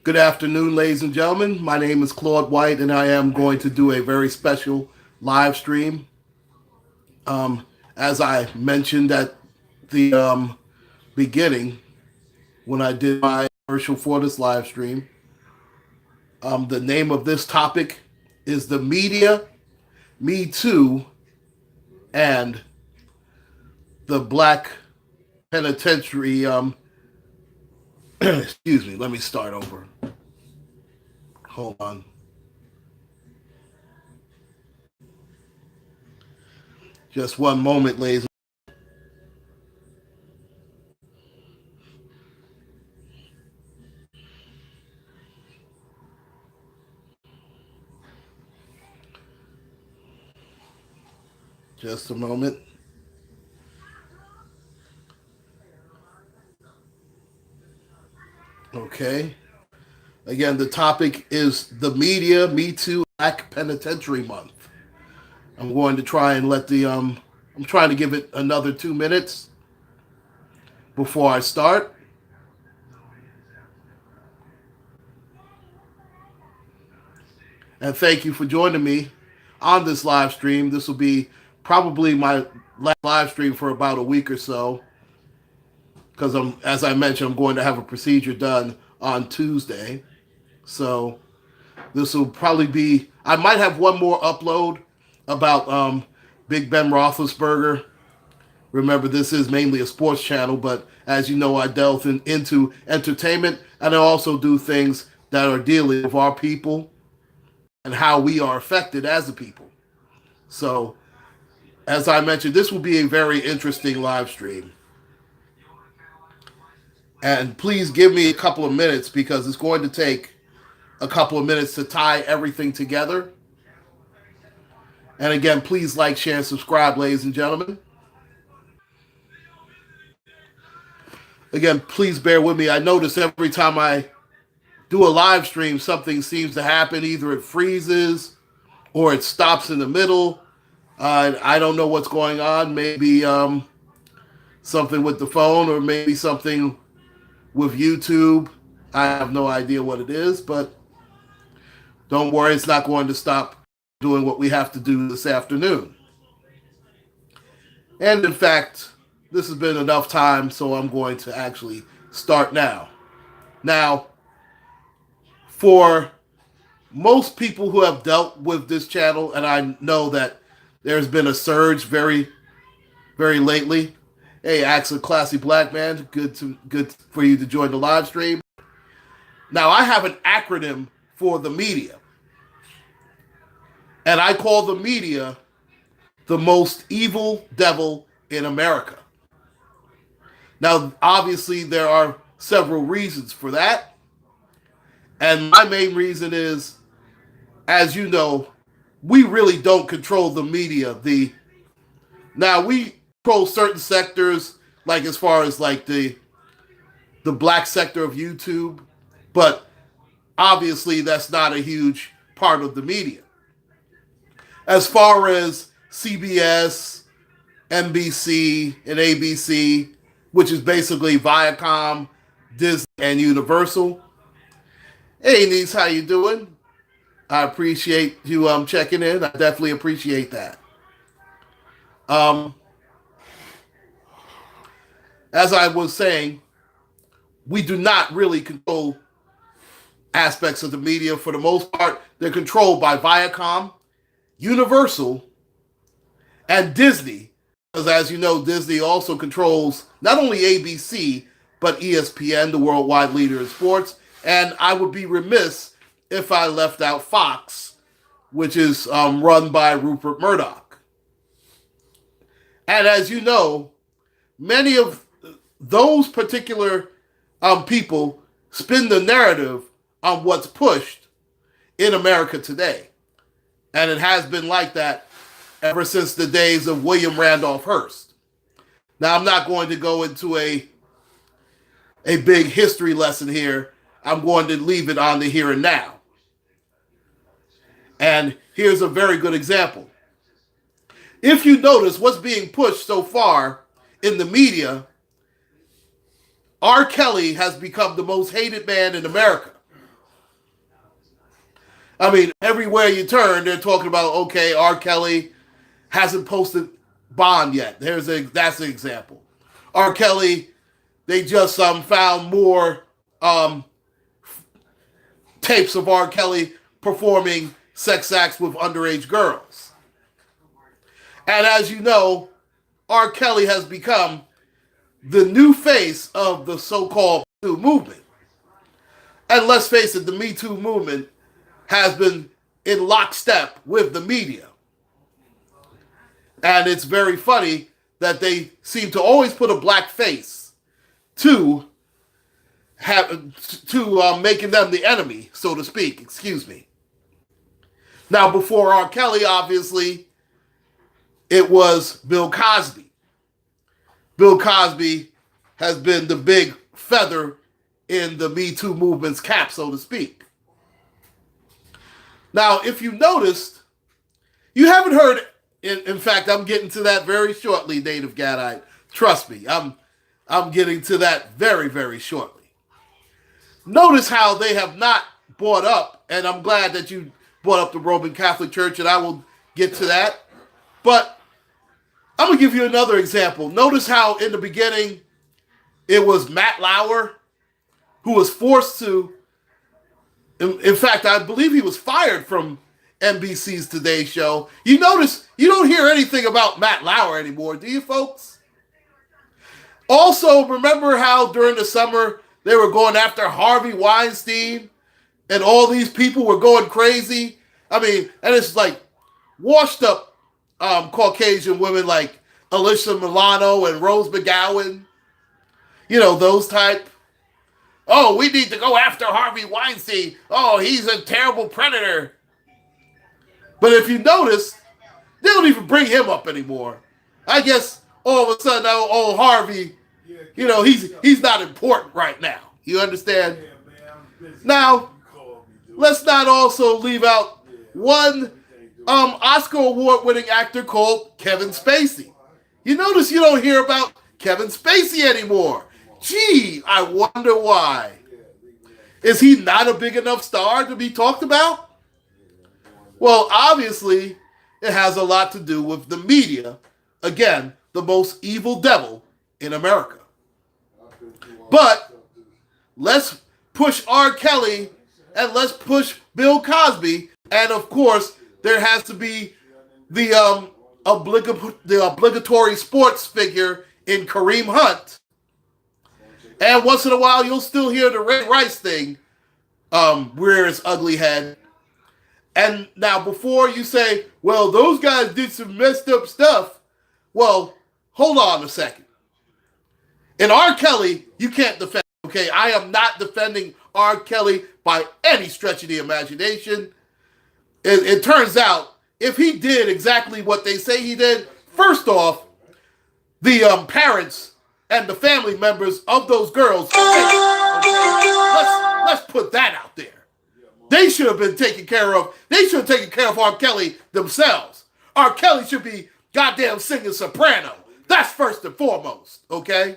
Good afternoon, ladies and gentlemen. My name is Claude White, and I am going to do a very special live stream. As I mentioned at the beginning, when I did my commercial for this live stream, the name of this topic is the media, Me Too, and the Black Penitentiary. Excuse me, let me start over. Hold on. Just one moment, ladies. Just a moment. Okay. Again, the topic is the media, Me Too, Black Penitentiary Month. I'm going to try and I'm trying to give it another 2 minutes before I start. And thank you for joining me on this live stream. This will be probably my last live stream for about a week or so because as I mentioned, I'm going to have a procedure done on Tuesday. So this will probably be, I might have one more upload about Big Ben Roethlisberger. Remember, this is mainly a sports channel, but as you know, I delve into entertainment, and I also do things that are dealing with our people and how we are affected as a people. So, as I mentioned, this will be a very interesting live stream. And please give me a couple of minutes because it's going to take a couple of minutes to tie everything together. And again, please like, share, and subscribe, ladies and gentlemen. Again, please bear with me. I notice every time I do a live stream, something seems to happen. Either it freezes or it stops in the middle. I don't know what's going on. Maybe something with the phone or maybe something with YouTube. I have no idea what it is, but don't worry, it's not going to stop doing what we have to do this afternoon. And in fact, this has been enough time, so I'm going to actually start now. Now, for most people who have dealt with this channel, and I know that there's been a surge very lately. Hey, Axel, classy black man, good for you to join the live stream. Now, I have an acronym for the media, and I call the media the most evil devil in America. Now, obviously, there are several reasons for that, and my main reason is, as you know, we really don't control the media. Now we control certain sectors, like as far as like the black sector of YouTube, but obviously that's not a huge part of the media. As far as CBS, NBC, and ABC, which is basically Viacom, Disney, and Universal. Hey, niece, how you doing? I appreciate you checking in. I definitely appreciate that. Um, as I was saying, we do not really control aspects of the media. For the most part, they're controlled by Viacom, Universal, and Disney. Because as you know, Disney also controls not only ABC, but ESPN, the worldwide leader in sports. And I would be remiss if I left out Fox, which is run by Rupert Murdoch. And as you know, many of those particular people spin the narrative on what's pushed in America today. And it has been like that ever since the days of William Randolph Hearst. Now, I'm not going to go into a big history lesson here. I'm going to leave it on the here and now. And here's a very good example. If you notice what's being pushed so far in the media, R. Kelly has become the most hated man in America. I mean, everywhere you turn, they're talking about, okay, R. Kelly hasn't posted bond yet. That's an example. R. Kelly, they just found more um, tapes of R. Kelly performing sex acts with underage girls. And as you know, R. Kelly has become the new face of the so-called Me Too movement. And let's face it, the Me Too movement has been in lockstep with the media. And it's very funny that they seem to always put a black face to making them the enemy, so to speak. Excuse me. Now, before R. Kelly, obviously, it was Bill Cosby. Bill Cosby has been the big feather in the Me Too movement's cap, so to speak. Now, if you noticed, you haven't heard. In fact, I'm getting to that very shortly, Native Gadite. Trust me, I'm getting to that very, very shortly. Notice how they have not brought up, and I'm glad that you brought up the Roman Catholic Church, and I will get to that. But I'm going to give you another example. Notice how in the beginning it was Matt Lauer who was forced to, in fact, I believe he was fired from NBC's Today Show. You notice you don't hear anything about Matt Lauer anymore, do you, folks? Also, remember how during the summer they were going after Harvey Weinstein and all these people were going crazy? I mean, and it's like washed up Caucasian women like Alyssa Milano and Rose McGowan. You know, those type. Oh, we need to go after Harvey Weinstein. Oh, he's a terrible predator. But if you notice, they don't even bring him up anymore. I guess all of a sudden, oh Harvey, you know, he's not important right now. You understand? Now, let's not also leave out one Oscar award-winning actor called Kevin Spacey. You notice you don't hear about Kevin Spacey anymore. Gee, I wonder why. Is he not a big enough star to be talked about? Well, obviously, it has a lot to do with the media. Again, the most evil devil in America. But let's push R. Kelly and let's push Bill Cosby. And of course, there has to be the obligatory sports figure in Kareem Hunt. And once in a while, you'll still hear the Ray Rice thing rear its ugly head. And now, before you say, well, those guys did some messed up stuff, well, hold on a second. In R. Kelly, you can't defend, okay? I am not defending R. Kelly by any stretch of the imagination. It turns out, if he did exactly what they say he did, first off, the parents and the family members of those girls, let's put that out there. They should have been taken care of. They should have taken care of R. Kelly themselves. R. Kelly should be goddamn singing soprano. That's first and foremost, okay?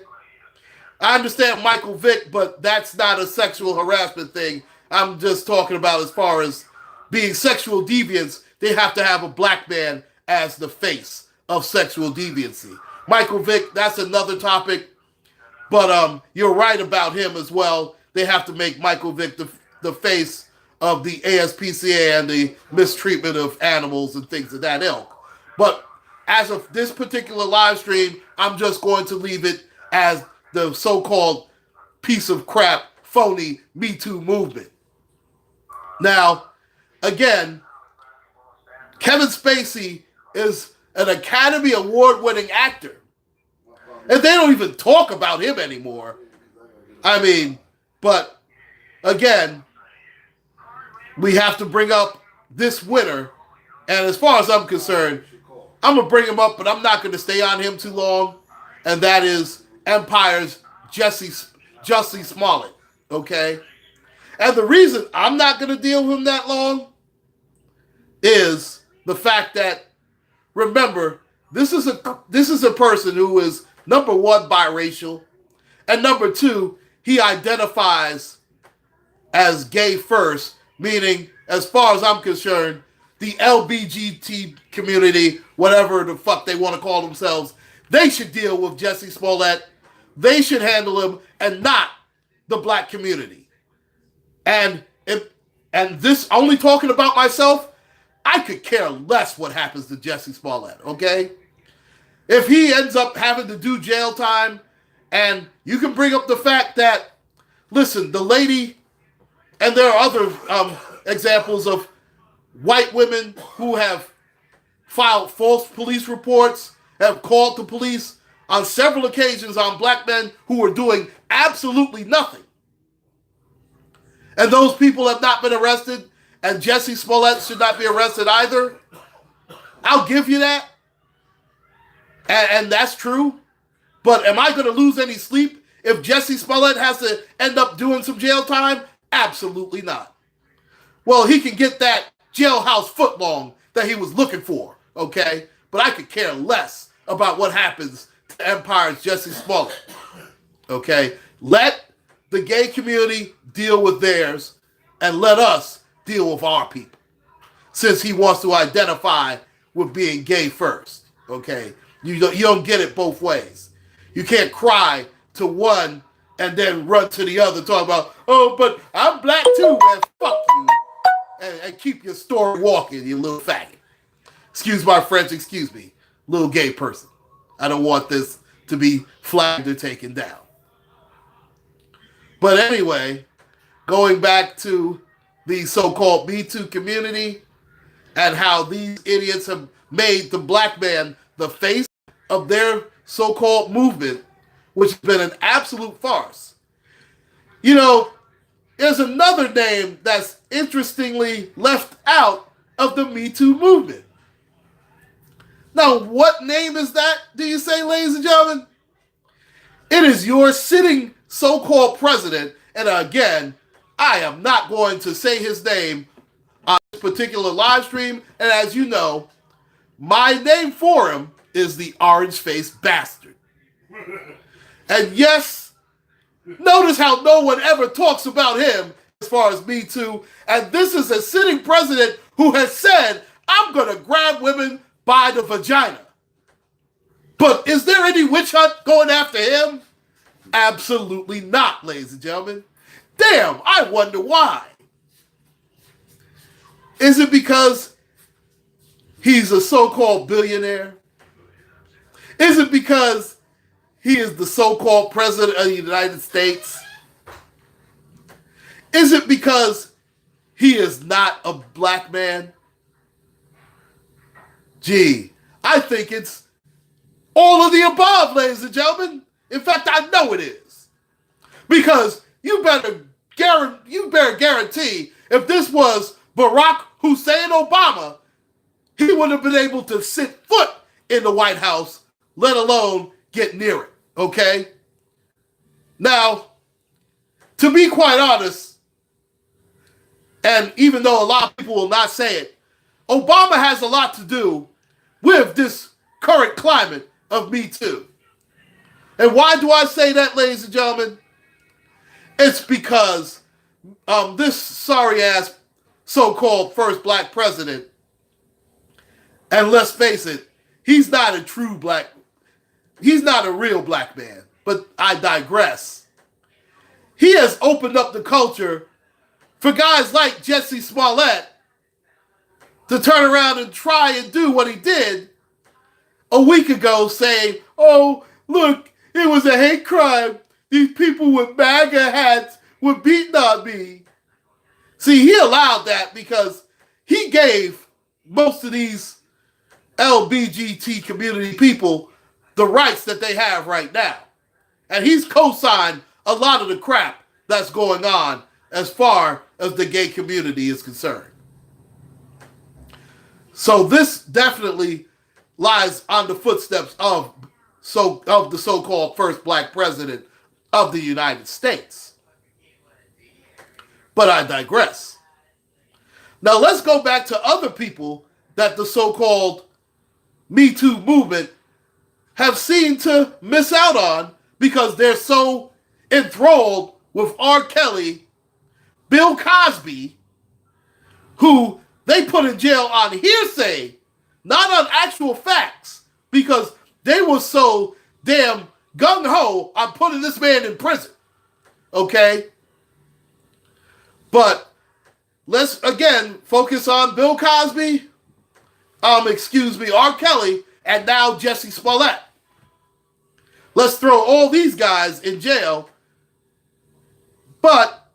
I understand Michael Vick, but that's not a sexual harassment thing. I'm just talking about as far as being sexual deviants, they have to have a black man as the face of sexual deviancy. Michael Vick, that's another topic, but you're right about him as well. They have to make Michael Vick the face of the ASPCA and the mistreatment of animals and things of that ilk. But as of this particular live stream, I'm just going to leave it as the so-called piece of crap, phony Me Too movement. Now, again, Kevin Spacey is an Academy Award-winning actor. And they don't even talk about him anymore. I mean, but again, we have to bring up this winner. And as far as I'm concerned, I'm going to bring him up, but I'm not going to stay on him too long. And that is Empire's Jussie Smollett. Okay? And the reason I'm not going to deal with him that long is the fact that, remember, this is a person who is, number one, biracial, and number two, he identifies as gay first, meaning, as far as I'm concerned, the LBGT community, whatever the fuck they want to call themselves, they should deal with Jesse Smollett. They should handle him and not the black community. And this only talking about myself, I could care less what happens to Jesse Smollett, okay? If he ends up having to do jail time, and you can bring up the fact that, listen, the lady, and there are other examples of white women who have filed false police reports, have called the police on several occasions on black men who were doing absolutely nothing. And those people have not been arrested, and Jesse Smollett should not be arrested either. I'll give you that. And that's true. But am I going to lose any sleep if Jesse Smollett has to end up doing some jail time? Absolutely not. Well, he can get that jailhouse footlong that he was looking for, okay? But I could care less about what happens to Empire's Jesse Smollett, okay? Let the gay community deal with theirs, and let us deal with our people, since he wants to identify with being gay first, okay? You don't get it both ways. You can't cry to one and then run to the other, talking about, oh, but I'm black too, man, fuck you. And keep your story walking, you little faggot. Excuse my French, excuse me, little gay person. I don't want this to be flagged or taken down. But anyway, going back to the so-called Me Too community and how these idiots have made the black man the face of their so-called movement, which has been an absolute farce. You know, there's another name that's interestingly left out of the Me Too movement. Now, what name is that, do you say, ladies and gentlemen? It is your sitting so-called president, and again, I am not going to say his name on this particular live stream, and as you know, my name for him is the orange-faced bastard. And yes, notice how no one ever talks about him as far as Me Too, and this is a sitting president who has said, I'm going to grab women by the vagina. But is there any witch hunt going after him? Absolutely not, ladies and gentlemen. Damn, I wonder why. Is it because he's a so-called billionaire? Is it because he is the so-called president of the United States? Is it because he is not a black man? Gee, I think it's all of the above, ladies and gentlemen. In fact, I know it is. Because you better guarantee if this was Barack Hussein Obama, he wouldn't have been able to sit foot in the White House, let alone get near it, okay? Now, to be quite honest, and even though a lot of people will not say it, Obama has a lot to do with this current climate of Me Too. And why do I say that, ladies and gentlemen? It's because this sorry-ass so-called first black president, and let's face it, he's not a real black man, but I digress. He has opened up the culture for guys like Jesse Smollett to turn around and try and do what he did a week ago, saying, oh, look, it was a hate crime. These people with MAGA hats were beating on me. See, he allowed that because he gave most of these LBGT community people the rights that they have right now. And he's co-signed a lot of the crap that's going on as far as the gay community is concerned. So this definitely lies on the footsteps of the so-called first black president of the United States. But I digress. Now let's go back to other people that the so-called Me Too movement have seemed to miss out on because they're so enthralled with R. Kelly, Bill Cosby, who they put in jail on hearsay, not on actual facts, because they were so damn gung-ho on putting this man in prison. Okay? But let's, again, focus on Bill Cosby, R. Kelly, and now Jesse Smollett. Let's throw all these guys in jail, but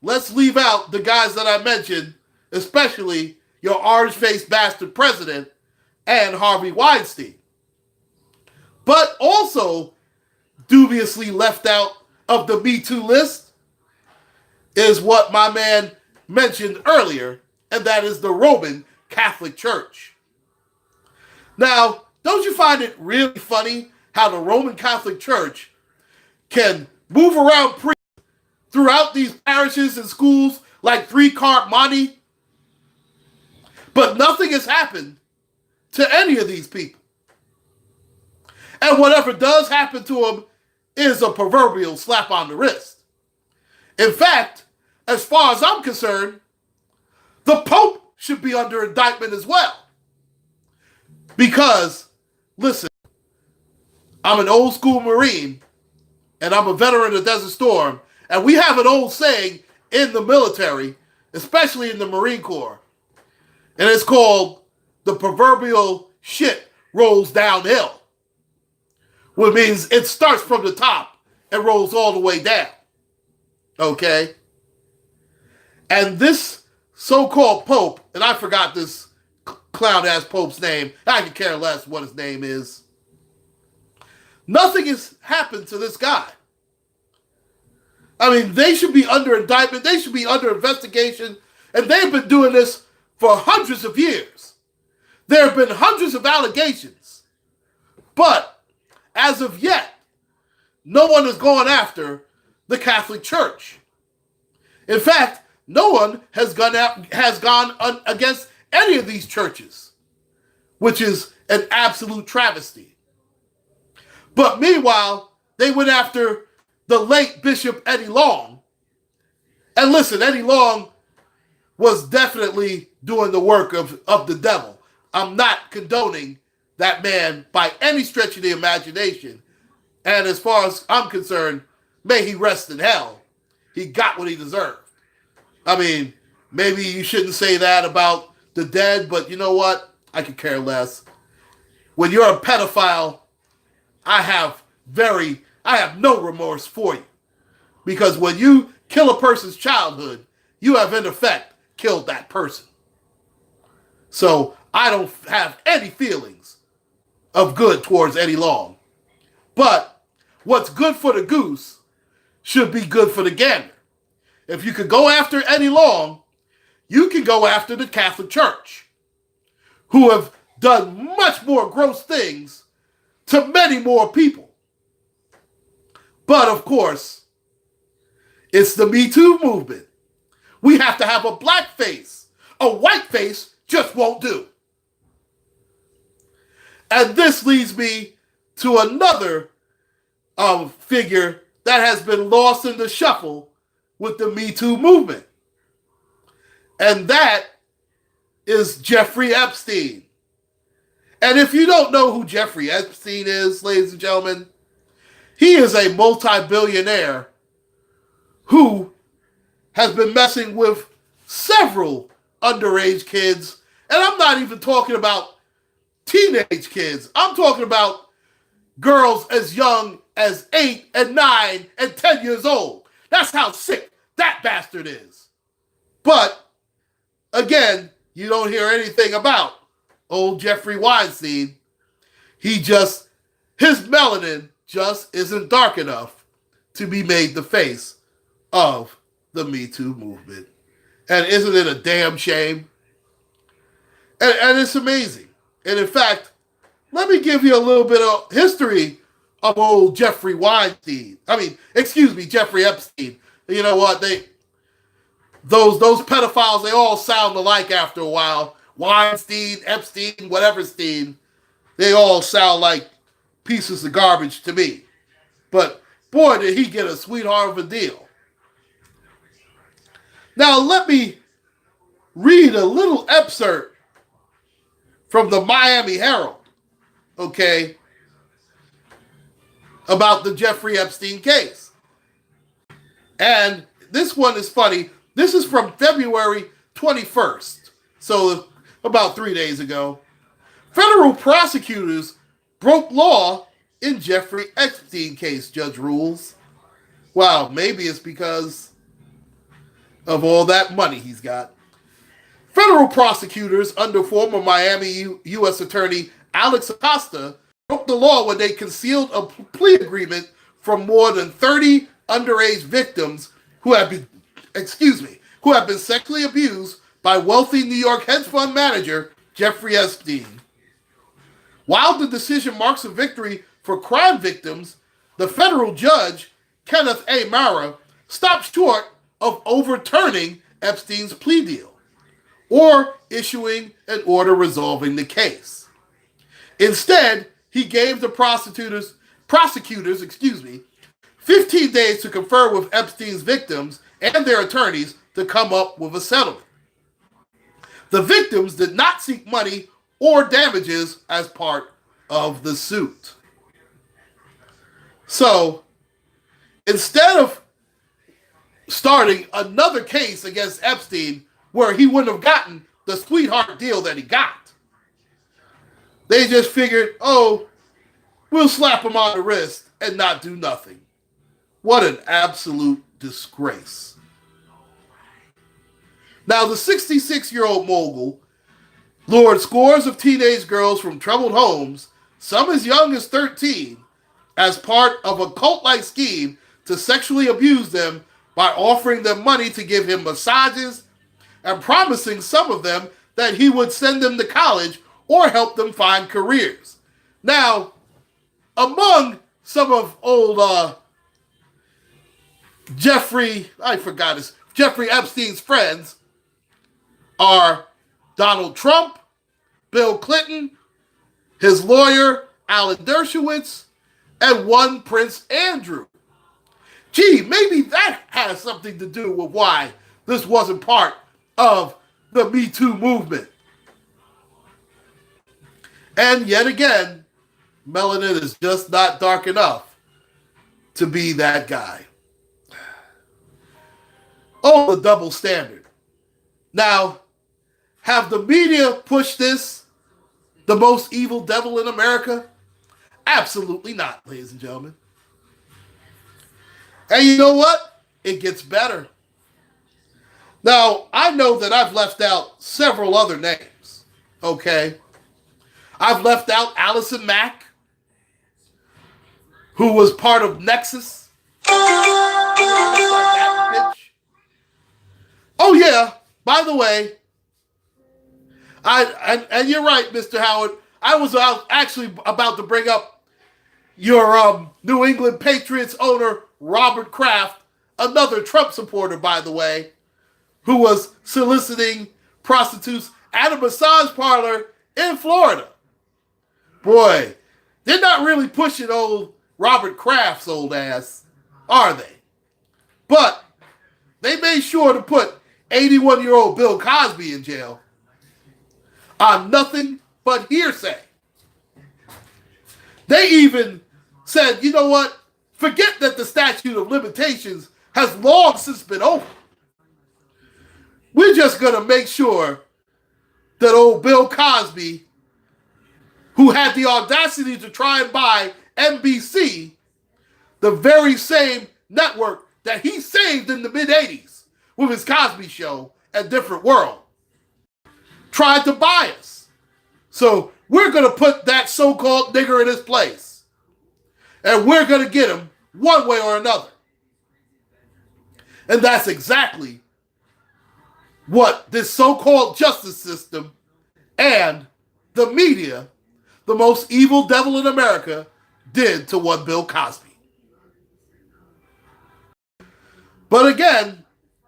let's leave out the guys that I mentioned, especially your orange-faced bastard president and Harvey Weinstein. But also dubiously left out of the Me Too list is what my man mentioned earlier, and that is the Roman Catholic Church. Now, don't you find it really funny how the Roman Catholic Church can move around priests throughout these parishes and schools like three-cart Monty, but nothing has happened to any of these people. And whatever does happen to them is a proverbial slap on the wrist. In fact, as far as I'm concerned, the Pope should be under indictment as well. Because, listen, I'm an old school Marine, and I'm a veteran of Desert Storm, and we have an old saying in the military, especially in the Marine Corps, and it's called the proverbial shit rolls downhill, which means it starts from the top and rolls all the way down. Okay? And this so-called Pope, and I forgot this clown-ass Pope's name, I could care less what his name is. Nothing has happened to this guy. I mean, they should be under indictment, they should be under investigation, and they've been doing this for hundreds of years. There have been hundreds of allegations, but as of yet, no one is going after the Catholic Church. In fact, no one has gone against any of these churches, which is an absolute travesty. But meanwhile, they went after the late Bishop Eddie Long. And listen, Eddie Long was definitely doing the work of the devil. I'm not condoning that man by any stretch of the imagination. And as far as I'm concerned, may he rest in hell. He got what he deserved. I mean, maybe you shouldn't say that about the dead, but you know what? I could care less. When you're a pedophile, I have no remorse for you. Because when you kill a person's childhood, you have in effect killed that person. So I don't have any feelings of good towards Eddie Long. But what's good for the goose should be good for the gander. If you could go after Eddie Long, you can go after the Catholic Church, who have done much more gross things to many more people. But of course, it's the Me Too movement. We have to have a black face. A white face just won't do. And this leads me to another figure that has been lost in the shuffle with the Me Too movement. And that is Jeffrey Epstein. And if you don't know who Jeffrey Epstein is, ladies and gentlemen, he is a multi-billionaire who has been messing with several underage kids. And I'm not even talking about teenage kids. I'm talking about girls as young as 8 and 9 and 10 years old. That's how sick that bastard is. But, again, you don't hear anything about old Jeffrey Weinstein. His melanin just isn't dark enough to be made the face of the Me Too movement. And isn't it a damn shame? And it's amazing. And in fact, let me give you a little bit of history of old Jeffrey Weinstein. Jeffrey Epstein. You know what? Those pedophiles, they all sound alike after a while. Weinstein, Epstein, whatever Steen, they all sound like pieces of garbage to me. But boy, did he get a sweetheart of a deal. Now, let me read a little excerpt from the Miami Herald, okay, about the Jeffrey Epstein case. And this one is funny. This is from February 21st, so about 3 days ago. Federal prosecutors broke law in Jeffrey Epstein case, judge rules. Wow, maybe it's because of all that money he's got. Federal prosecutors under former Miami U.S. Attorney Alex Acosta broke the law when they concealed a plea agreement from more than 30 underage victims who have been sexually abused by wealthy New York hedge fund manager Jeffrey Epstein. While the decision marks a victory for crime victims, the federal judge, Kenneth A. Mara, stopped short of overturning Epstein's plea deal or issuing an order resolving the case. Instead, he gave the prosecutors 15 days to confer with Epstein's victims and their attorneys to come up with a settlement. The victims did not seek money or damages as part of the suit. So, instead of starting another case against Epstein where he wouldn't have gotten the sweetheart deal that he got, they just figured, oh, we'll slap him on the wrist and not do nothing. What an absolute disgrace. Now, the 66-year-old mogul lured scores of teenage girls from troubled homes, some as young as 13, as part of a cult-like scheme to sexually abuse them by offering them money to give him massages and promising some of them that he would send them to college or help them find careers. Now, among some of old Jeffrey Epstein's friends are Donald Trump, Bill Clinton, his lawyer, Alan Dershowitz, and one Prince Andrew. Gee, maybe that has something to do with why this wasn't part of the Me Too movement. And yet again, melanin is just not dark enough to be that guy. Oh, the double standard. Now, have the media pushed this, the most evil devil in America? Absolutely not, ladies and gentlemen. And you know what? It gets better. Now, I know that I've left out several other names, okay? I've left out Allison Mack, who was part of Nexus. Oh yeah, by the way, and you're right, Mr. Howard, I was actually about to bring up your New England Patriots owner, Robert Kraft, another Trump supporter, by the way, who was soliciting prostitutes at a massage parlor in Florida. Boy, they're not really pushing old Robert Kraft's old ass, are they? But they made sure to put 81-year-old Bill Cosby in jail on nothing but hearsay. They even said, you know what? Forget that the statute of limitations has long since been over. We're just going to make sure that old Bill Cosby, who had the audacity to try and buy NBC, the very same network that he saved in the mid-'80s with his Cosby Show and Different World, tried to buy us. So we're going to put that so-called nigger in his place. And we're going to get him one way or another. And that's exactly what this so-called justice system and the media, the most evil devil in America, did to one Bill Cosby. But again,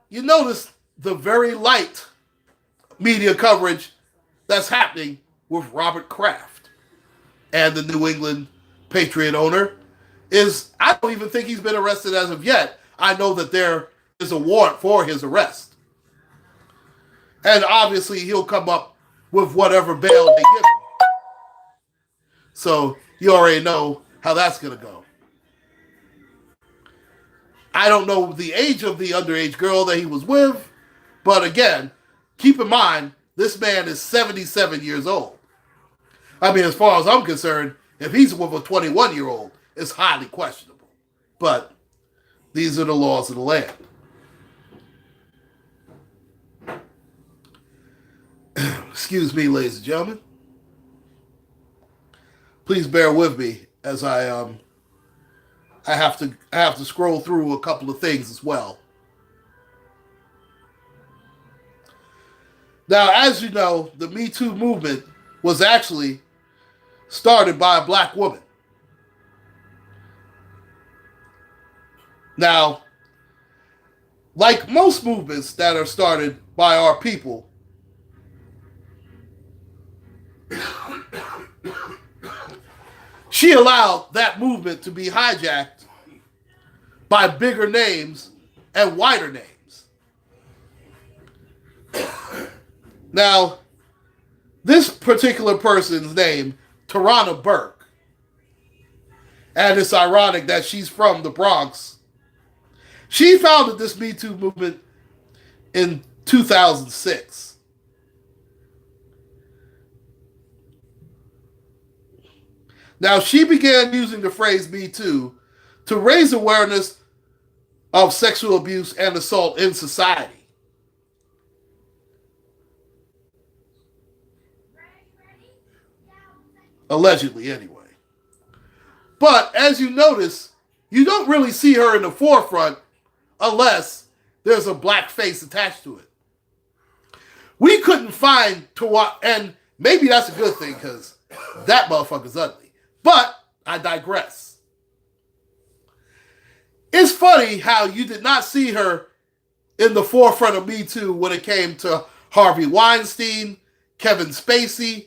you notice the very light media coverage that's happening with Robert Kraft and the New England Patriot owner is, I don't even think he's been arrested as of yet. I know that there is a warrant for his arrest. And obviously, he'll come up with whatever bail they give him. So you already know how that's going to go. I don't know the age of the underage girl that he was with, but again, keep in mind, this man is 77 years old. I mean, as far as I'm concerned, if he's with a 21-year-old, it's highly questionable. But these are the laws of the land. Excuse me, ladies and gentlemen. Please bear with me as I have to scroll through a couple of things as well. Now, as you know, the Me Too movement was actually started by a black woman. Now, like most movements that are started by our people, she allowed that movement to be hijacked by bigger names and wider names. Now, this particular person's name, Tarana Burke, and it's ironic that she's from the Bronx, she founded this Me Too movement in 2006. Now, she began using the phrase Me Too to raise awareness of sexual abuse and assault in society. Allegedly, anyway. But as you notice, you don't really see her in the forefront unless there's a black face attached to it. We couldn't find Tawana, and maybe that's a good thing because that motherfucker's ugly. But I digress. It's funny how you did not see her in the forefront of Me Too when it came to Harvey Weinstein, Kevin Spacey,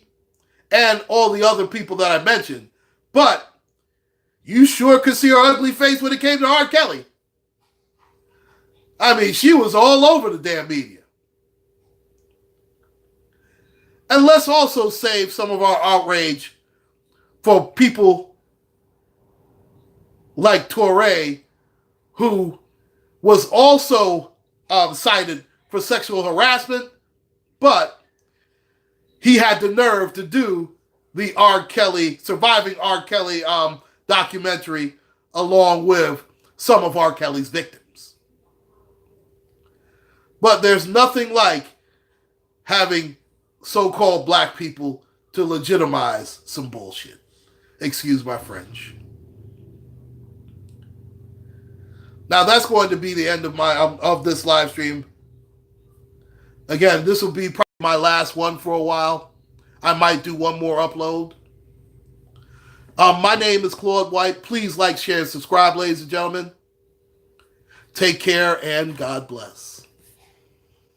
and all the other people that I mentioned. But you sure could see her ugly face when it came to R. Kelly. I mean, she was all over the damn media. And let's also save some of our outrage for people like Torre, who was also cited for sexual harassment, but he had the nerve to do the Surviving R. Kelly documentary along with some of R. Kelly's victims. But there's nothing like having so-called black people to legitimize some bullshit. Excuse my French. Now that's going to be the end of this live stream. Again, this will be probably my last one for a while. I might do one more upload. My name is Claude White. Please like, share, and subscribe, ladies and gentlemen. Take care and God bless.